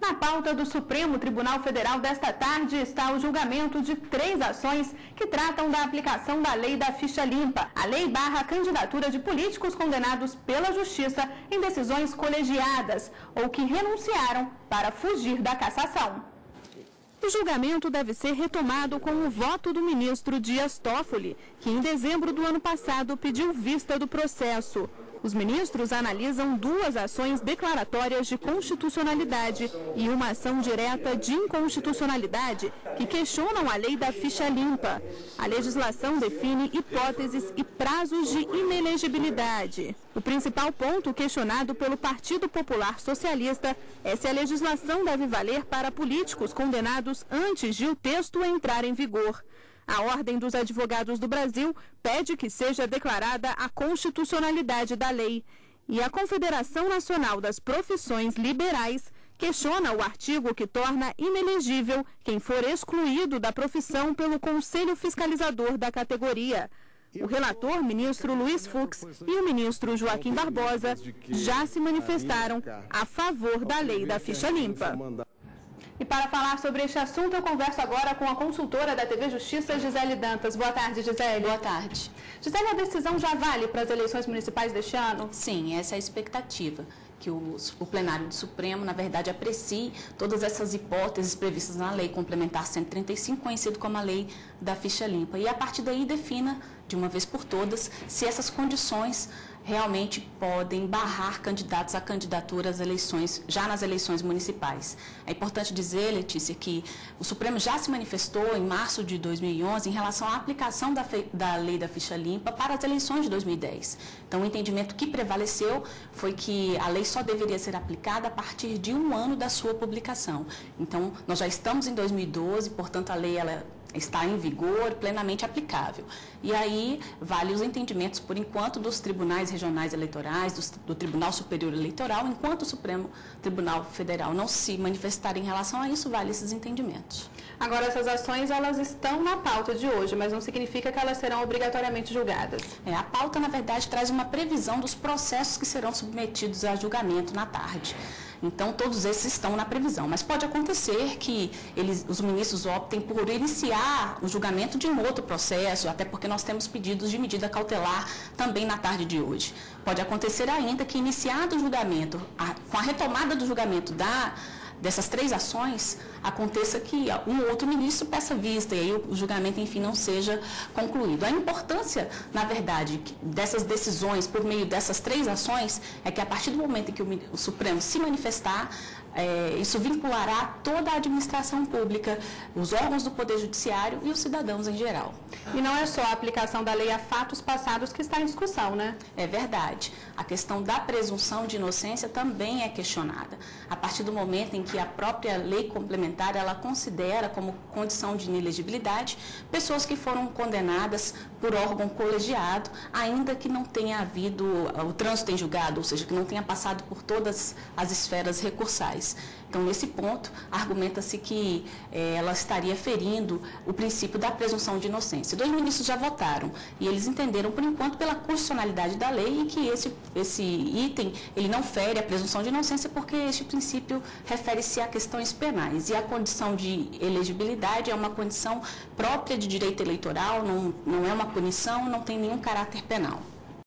Na pauta do Supremo Tribunal Federal desta tarde está o julgamento de 3 ações que tratam da aplicação da lei da ficha limpa. A lei barra a candidatura de políticos condenados pela Justiça em decisões colegiadas ou que renunciaram para fugir da cassação. O julgamento deve ser retomado com o voto do ministro Dias Toffoli, que em dezembro do ano passado pediu vista do processo. Os ministros analisam 2 ações declaratórias de constitucionalidade e uma ação direta de inconstitucionalidade que questionam a lei da ficha limpa. A legislação define hipóteses e prazos de inelegibilidade. O principal ponto questionado pelo Partido Popular Socialista é se a legislação deve valer para políticos condenados antes de o texto entrar em vigor. A Ordem dos Advogados do Brasil pede que seja declarada a constitucionalidade da lei. E a Confederação Nacional das Profissões Liberais questiona o artigo que torna inelegível quem for excluído da profissão pelo Conselho Fiscalizador da categoria. O relator, ministro Luiz Fux, e o ministro Joaquim Barbosa já se manifestaram a favor da lei da ficha limpa. E para falar sobre este assunto, eu converso agora com a consultora da TV Justiça, Gisele Dantas. Boa tarde, Gisele. Boa tarde. Gisele, a decisão já vale para as eleições municipais deste ano? Sim, essa é a expectativa, que o plenário do Supremo, na verdade, aprecie todas essas hipóteses previstas na Lei Complementar 135, conhecido como a Lei da Ficha Limpa. E, a partir daí, defina, de uma vez por todas, se essas condições realmente podem barrar candidatos à candidatura às eleições, já nas eleições municipais. É importante dizer, Letícia, que o Supremo já se manifestou em março de 2011 em relação à aplicação da lei da ficha limpa para as eleições de 2010. Então, o entendimento que prevaleceu foi que a lei só deveria ser aplicada a partir de 1 ano da sua publicação. Então, nós já estamos em 2012, portanto, a lei ela está em vigor, plenamente aplicável. E aí, vale os entendimentos, por enquanto, dos tribunais regionais eleitorais, do Tribunal Superior Eleitoral, enquanto o Supremo Tribunal Federal não se manifestar em relação a isso, vale esses entendimentos. Agora, essas ações, elas estão na pauta de hoje, mas não significa que elas serão obrigatoriamente julgadas. A pauta, na verdade, traz uma previsão dos processos que serão submetidos a julgamento na tarde. Então, todos esses estão na previsão. Mas pode acontecer que os ministros optem por iniciar o julgamento de um outro processo, até porque nós temos pedidos de medida cautelar também na tarde de hoje. Pode acontecer ainda que, iniciado o julgamento, com a retomada do julgamento dessas 3 ações, aconteça que um ou outro ministro peça vista e aí o julgamento, enfim, não seja concluído. A importância, na verdade, dessas decisões por meio dessas 3 ações é que a partir do momento em que o Supremo se manifestar, isso vinculará toda a administração pública, os órgãos do Poder Judiciário e os cidadãos em geral. E não é só a aplicação da lei a fatos passados que está em discussão, né? É verdade. A questão da presunção de inocência também é questionada. A partir do momento em que a própria lei complementar, ela considera como condição de inelegibilidade pessoas que foram condenadas por órgão colegiado, ainda que não tenha havido o trânsito em julgado, ou seja, que não tenha passado por todas as esferas recursais. Então, nesse ponto, argumenta-se que ela estaria ferindo o princípio da presunção de inocência. 2 ministros já votaram e eles entenderam, por enquanto, pela constitucionalidade da lei e que esse item ele não fere a presunção de inocência porque este princípio refere-se a questões penais. E a condição de elegibilidade é uma condição própria de direito eleitoral, não é uma punição, não tem nenhum caráter penal.